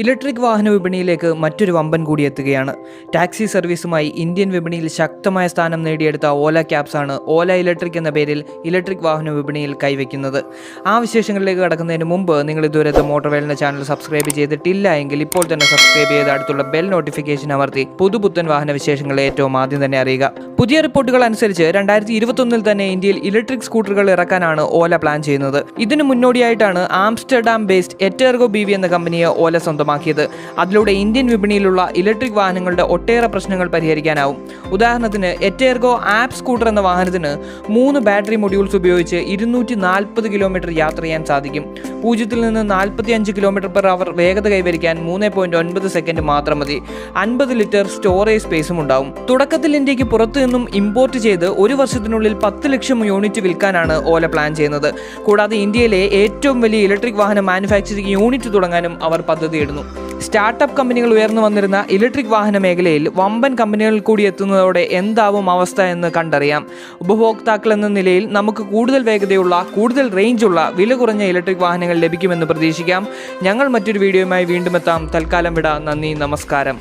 Electric വാഹന വിപണിയിലേക്ക് മറ്റൊരു വമ്പൻ കൂടി എത്തുകയാണ്. ടാക്സി സർവീസുമായി ഇന്ത്യൻ വിപണിയിൽ ശക്തമായ സ്ഥാനം നേടിയെടുത്ത ഓല ക്യാബ്സാണ് ഓല ഇലക്ട്രിക് എന്ന പേരിൽ ഇലക്ട്രിക് വാഹന വിപണിയിൽ കൈവയ്ക്കുന്നത്. ആ വിശേഷങ്ങളിലേക്ക് കടക്കുന്നതിന് മുമ്പ് നിങ്ങൾ ഇതുവരെ MotorWorld ചാനൽ സബ്സ്ക്രൈബ് ചെയ്തിട്ടില്ല എങ്കിൽ ഇപ്പോൾ തന്നെ സബ്സ്ക്രൈബ് ചെയ്ത് അടുത്തുള്ള ബെൽ നോട്ടിഫിക്കേഷൻ അമർത്തി പുതുപുത്തൻ വാഹന വിശേഷങ്ങൾ ഏറ്റവും ആദ്യം തന്നെ അറിയുക. പുതിയ റിപ്പോർട്ടുകൾ അനുസരിച്ച് 2021 തന്നെ ഇന്ത്യയിൽ ഇലക്ട്രിക് സ്കൂട്ടറുകൾ ഇറക്കാനാണ് ഓല പ്ലാൻ ചെയ്യുന്നത്. ഇതിനു മുന്നോടിയായിട്ടാണ് ആംസ്റ്റർഡാം-based Etergo BV എന്ന കമ്പനിയെ ഓല സ്വന്തമാക്കിയത്. അതിലൂടെ ഇന്ത്യൻ വിപണിയിലുള്ള ഇലക്ട്രിക് വാഹനങ്ങളുടെ ഒട്ടേറെ പ്രശ്നങ്ങൾ പരിഹരിക്കാനാവും. ഉദാഹരണത്തിന് എറ്റേർഗോ ആപ്പ് സ്കൂട്ടർ എന്ന വാഹനത്തിന് 3 ബാറ്ററി മൊഡ്യൂൾസ് ഉപയോഗിച്ച് 240 കിലോമീറ്റർ യാത്ര ചെയ്യാൻ സാധിക്കും. 0 നിന്ന് 45 km/h വേഗത കൈവരിക്കാൻ 3.9 സെക്കൻഡ് മാത്രം മതി. 50 ലിറ്റർ സ്റ്റോറേജ് സ്പേസും ഉണ്ടാവും. തുടക്കത്തിൽ ഇന്ത്യക്ക് പുറത്തു നിന്നും ഇമ്പോർട്ട് ചെയ്ത് ഒരു വർഷത്തിനുള്ളിൽ 10 ലക്ഷം യൂണിറ്റ് വിൽക്കാനാണ് ഓല പ്ലാൻ ചെയ്യുന്നത്. കൂടാതെ ഇന്ത്യയിലെ ഏറ്റവും വലിയ ഇലക്ട്രിക് വാഹന മാനുഫാക്ചറിംഗ് യൂണിറ്റ് തുടങ്ങാനും അവർ പദ്ധതിയിടുന്നു. സ്റ്റാർട്ടപ്പ് കമ്പനികൾ ഉയർന്നു വന്നിരുന്ന ഇലക്ട്രിക് വാഹന മേഖലയിൽ വമ്പൻ കമ്പനികൾ കൂടി എത്തുന്നതോടെ എന്താവും അവസ്ഥ എന്ന് കണ്ടറിയാം. ഉപഭോക്താക്കൾ എന്ന നിലയിൽ നമുക്ക് കൂടുതൽ വേഗതയുള്ള, കൂടുതൽ റേഞ്ചുള്ള, വില കുറഞ്ഞ ഇലക്ട്രിക് വാഹനങ്ങൾ ലഭിക്കുമെന്ന് പ്രതീക്ഷിക്കാം. ഞങ്ങൾ മറ്റൊരു വീഡിയോയുമായി വീണ്ടും എത്താം. തൽക്കാലം വിട. നന്ദി, നമസ്കാരം.